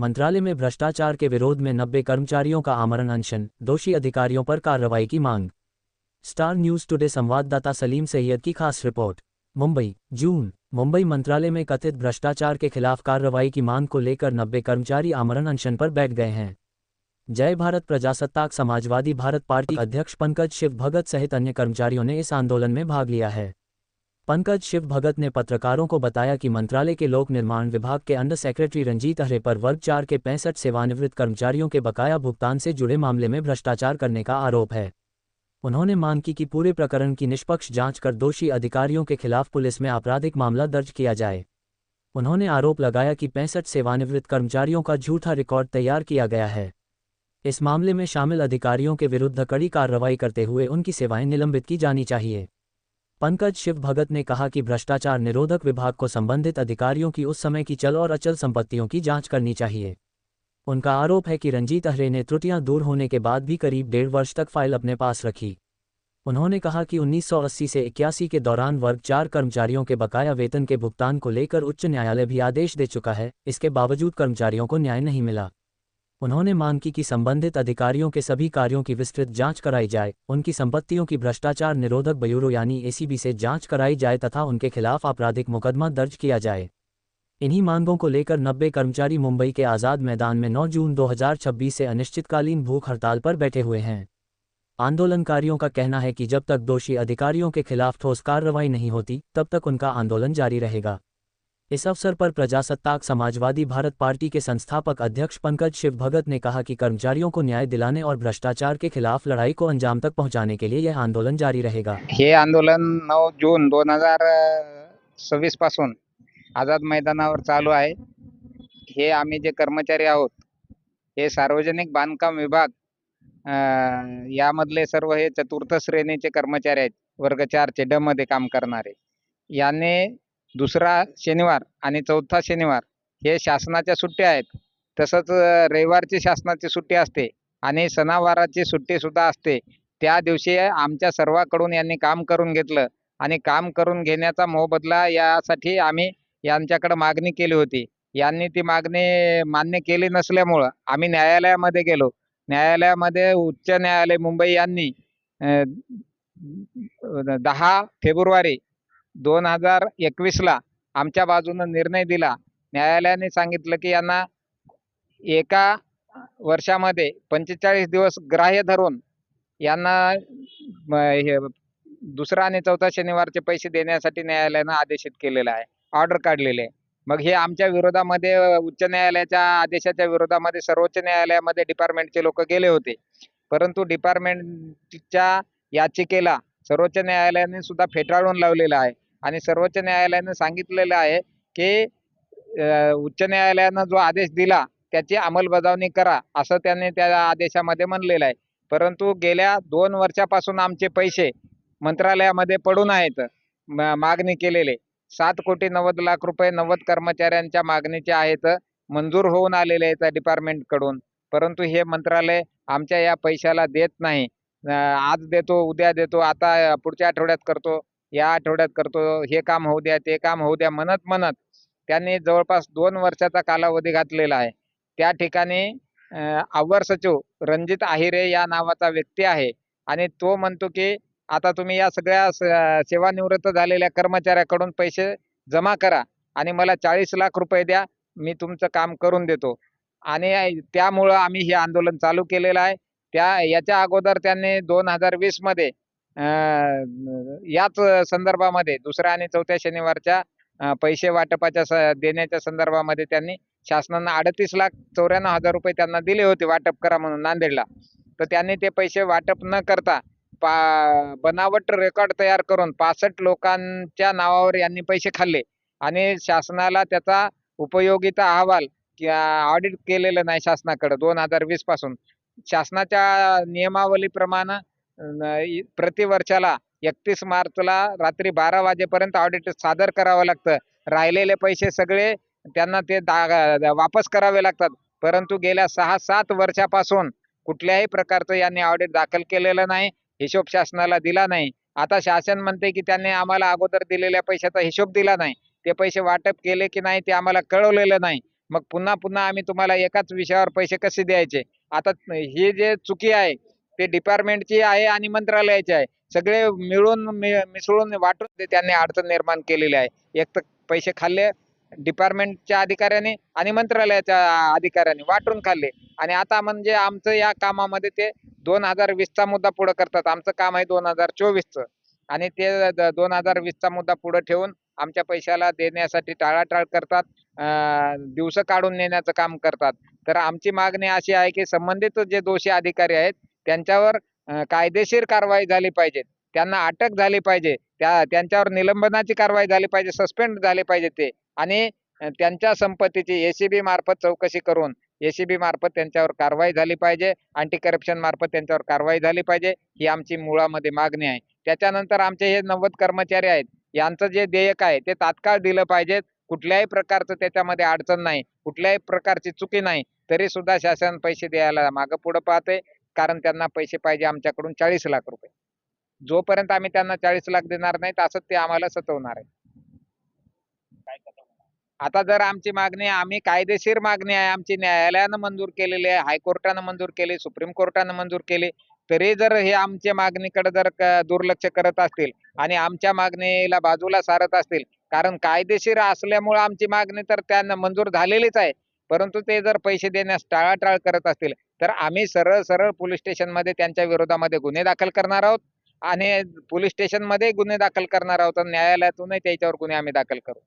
मंत्रालय में भ्रष्टाचार के विरोध में 90 कर्मचारियों का आमरण अनशन, दोषी अधिकारियों पर कार्रवाई की मांग। स्टार न्यूज़ टुडे संवाददाता सलीम सैयद की खास रिपोर्ट। मुंबई, जून। मुंबई मंत्रालय में कथित भ्रष्टाचार के खिलाफ कार्रवाई की मांग को लेकर 90 कर्मचारी आमरण अनशन पर बैठ गए हैं। जय भारत प्रजासत्ताक समाजवादी भारत पार्टी अध्यक्ष पंकज शिव भगत सहित अन्य कर्मचारियों ने इस आंदोलन में भाग लिया है। पंकज शिव भगत ने पत्रकारों को बताया कि मंत्रालय के लोक निर्माण विभाग के अंडर सेक्रेटरी रंजीत अहरे पर वर्ग 4 के 65 सेवानिवृत्त कर्मचारियों के बकाया भुगतान से जुड़े मामले में भ्रष्टाचार करने का आरोप है। उन्होंने मांग की कि पूरे प्रकरण की निष्पक्ष जांच कर दोषी अधिकारियों के खिलाफ पुलिस में आपराधिक मामला दर्ज किया जाए। उन्होंने आरोप लगाया कि 65 सेवानिवृत्त कर्मचारियों का झूठा रिकॉर्ड तैयार किया गया है। इस मामले में शामिल अधिकारियों के विरुद्ध कड़ी कार्रवाई करते हुए उनकी सेवाएं निलंबित की जानी चाहिए। पंकज शिव भगत ने कहा कि भ्रष्टाचार निरोधक विभाग को संबंधित अधिकारियों की उस समय की चल और अचल संपत्तियों की जांच करनी चाहिए। उनका आरोप है कि रंजीत अहरे ने त्रुटियां दूर होने के बाद भी करीब 1.5 वर्ष तक फाइल अपने पास रखी। उन्होंने कहा कि 1980 से 81 के दौरान वर्ग 4 कर्मचारियों के बकाया वेतन के भुगतान को लेकर उच्च न्यायालय भी आदेश दे चुका है, इसके बावजूद कर्मचारियों को न्याय नहीं मिला। उन्होंने मांग की कि संबंधित अधिकारियों के सभी कार्यों की विस्तृत जांच कराई जाए, उनकी संपत्तियों की भ्रष्टाचार निरोधक ब्यूरो यानी एसीबी से जांच कराई जाए तथा उनके खिलाफ आपराधिक मुकदमा दर्ज किया जाए। इन्हीं मांगों को लेकर 90 कर्मचारी मुंबई के आज़ाद मैदान में 9 जून 2026 से अनिश्चितकालीन भूख हड़ताल पर बैठे हुए हैं। आंदोलनकारियों का कहना है कि जब तक दोषी अधिकारियों के खिलाफ ठोस कार्रवाई नहीं होती, तब तक उनका आंदोलन जारी रहेगा। इस अवसर पर प्रजासत्ताक समाजवादी भारत पार्टी के संस्थापक अध्यक्ष पंकज शिव भगत ने कहा कि कर्मचारियों को न्याय दिलाने और भ्रष्टाचार के खिलाफ लड़ाई को अंजाम तक पहुंचाने के लिए यह आंदोलन जारी रहेगा। हे आंदोलन 9 जून 2026 पासून आझाद मैदानावर चालू आहे। हे आम्ही जे कर्मचारी आहोत, हे सार्वजनिक बांधकाम विभाग यामधले सर्व हे चतुर्थ श्रेणीचे कर्मचारी आहेत, वर्ग 4 चे ड मध्ये काम करणारे। याने दुसरा शनिवार आणि चौथा शनिवार हे शासनाच्या सुट्ट्या आहेत। तसंच रविवारची शासनाची सुट्टी असते आणि सणावाराची सुट्टी सुद्धा असते। त्या दिवशी आमच्या सर्वांकडून यांनी काम करून घेतलं आणि काम करून घेण्याचा मोबदला यासाठी आम्ही यांच्याकडे मागणी केली होती। यांनी ती मागणी मान्य केली नसल्यामुळे आम्ही न्यायालयामध्ये गेलो। न्यायालयामध्ये उच्च न्यायालय मुंबई यांनी 10 फेब्रुवारी 2021 ला आमच्या बाजूने निर्णय दिला। न्यायालयाने सांगितलं की यांना एका वर्षामध्ये 45 दिवस ग्राह्य धरून यांना हे दुसरा आणि चौथा शनिवारचे पैसे देण्यासाठी न्यायालयाने आदेशित केलेला आहे, ऑर्डर काढलेले आहे। मग हे आमच्या विरोधामध्ये उच्च न्यायालयाच्या आदेशाच्या विरोधामध्ये सर्वोच्च न्यायालयामध्ये डिपार्टमेंटचे लोक गेले होते, परंतु डिपार्टमेंटच्या याचिकेला सर्वोच्च न्यायालयाने सुद्धा फेटाळून लावलेलं आहे आणि सर्वोच्च न्यायालयाने सांगितलेलं आहे की उच्च न्यायालयाने जो आदेश दिला त्याची अंमलबजावणी करा, असं त्यांनी त्या आदेशामध्ये म्हणलेलं आहे। परंतु गेल्या 2 वर्षापासून आमचे पैसे मंत्रालयामध्ये पडून आहेत, मागणी केलेले 7,90,00,000 रुपये 90 कर्मचाऱ्यांच्या मागणीचे आहेत, मंजूर होऊन आलेले आहेत डिपार्टमेंट कडून। परंतु हे मंत्रालय आमच्या या पैशाला देत नाही। आज देतो, उद्या देतो, आता पुढच्या आठवड्यात करतो, या आठवड्यात करतो, हे काम होऊ द्या, ते काम होऊ द्या म्हणत त्यांनी जवळपास 2 वर्षाचा कालावधी घातलेला आहे। त्या ठिकाणी अवर सचिव रणजित अहिरे या नावाचा व्यक्ती आहे आणि तो म्हणतो की आता तुम्ही या सगळ्या सेवानिवृत्त झालेल्या कर्मचाऱ्याकडून पैसे जमा करा आणि मला 40 लाख रुपये द्या, मी तुमचं काम करून देतो। आणि त्यामुळे आम्ही हे आंदोलन चालू केलेलं आहे। याच्या अगोदर त्यांनी 2020 मध्ये याच संदर्भामध्ये दुसऱ्या आणि चौथ्या शनिवारच्या पैसे वाटपाच्या देण्याच्या संदर्भामध्ये त्यांनी शासनाने 38,94,000 रुपये त्यांना दिले होते वाटप करा म्हणून नांदेडला। तर त्यांनी ते पैसे वाटप न करता बनावट रेकॉर्ड तयार करून 65 लोकांच्या नावावर यांनी पैसे खाल्ले आणि शासनाला त्याचा उपयोगिता अहवाल ऑडिट केलेलं नाही शासनाकडे 2020 पासून। शासनाच्या नियमावलीप्रमाणे प्रति वर्षाला 31 मार्चला रात्री 12 वाजेपर्यंत ऑडिट सादर करावं लागतं। राहिलेले पैसे सगळे त्यांना ते वापस करावे लागतात, परंतु गेल्या 6-7 वर्षापासून कुठल्याही प्रकारचं यांनी ऑडिट दाखल केलेलं नाही, हिशोब शासनाला दिला नाही। आता शासन म्हणते की त्यांनी आम्हाला अगोदर दिलेल्या पैशाचा हिशोब दिला नाही, ते पैसे वाटप केले की नाही ते आम्हाला कळवलेलं नाही। मग पुन्हा पुन्हा आम्ही तुम्हाला एकाच विषयावर पैसे कसे द्यायचे? आता ही जे चुकी आहे ते डिपार्टमेंटची आहे आणि मंत्रालयाची आहे. सगळे मिळून मिसळून वाटून ते त्यांनी अडचण निर्माण केलेली आहे. एक तर पैसे खाल्ले डिपार्टमेंटच्या अधिकाऱ्यांनी आणि मंत्रालयाच्या अधिकाऱ्यांनी वाटून खाल्ले आणि आता म्हणजे आमचं या कामामध्ये ते 2020चा मुद्दा पुढे करतात. आमचं काम आहे 2024चं आणि ते 2020चा मुद्दा पुढे ठेवून आमच्या पैशाला देण्यासाठी टाळाटाळ करतात. दिवस काढून नेण्याचं काम करतात. तर आमची मागणी अशी आहे की संबंधित जे दोषी अधिकारी आहेत त्यांच्यावर कायदेशीर कारवाई झाली पाहिजे. त्यांना अटक झाली पाहिजे. त्यांच्यावर निलंबनाची कारवाई झाली पाहिजे. सस्पेंड झाले पाहिजे ते आणि त्यांच्या संपत्तीची एसीबी मार्फत चौकशी करून एसीबी मार्फत त्यांच्यावर कारवाई झाली पाहिजे. अँटी करप्शन मार्फत त्यांच्यावर कारवाई झाली पाहिजे. ही आमची मुळामध्ये मागणी आहे. त्याच्यानंतर आमचे हे 90 कर्मचारी आहेत. यांचं जे देयक आहे ते तात्काळ दिलं पाहिजे. कुठल्याही प्रकारचं त्याच्यामध्ये अडचण नाही. कुठल्याही प्रकारची चुकी नाही. तरी सुद्धा शासन पैसे द्यायला मागं पुढे पाहते. कारण त्यांना पैसे पाहिजे आमच्याकडून 40 लाख रुपये. जोपर्यंत आम्ही त्यांना 40 लाख देणार नाहीत असंच ते आम्हाला सतवणार आहे. आता जर आमची मागणी आम्ही कायदेशीर मागणी आहे आमची न्यायालयानं मंजूर केलेली आहे, हायकोर्टानं मंजूर केली, सुप्रीम कोर्टानं मंजूर केली. तरी जर हे आमच्या मागणीकडे जर दुर्लक्ष करत असतील आणि आमच्या मागणीला बाजूला सारत असतील, कारण कायदेशीर असल्यामुळे आमची मागणी तर त्यांना मंजूर झालेलीच आहे. परंतु ते जर पैसे देण्यास टाळाटाळ करत असतील, तर आम्ही सरळ सरळ पोलीस स्टेशनमध्ये त्यांच्या विरोधामध्ये गुन्हे दाखल करणार आहोत आणि पोलीस स्टेशनमध्ये गुन्हे दाखल करणार आहोत आणि न्यायालयातूनही त्याच्यावर गुन्हे आम्ही दाखल करू.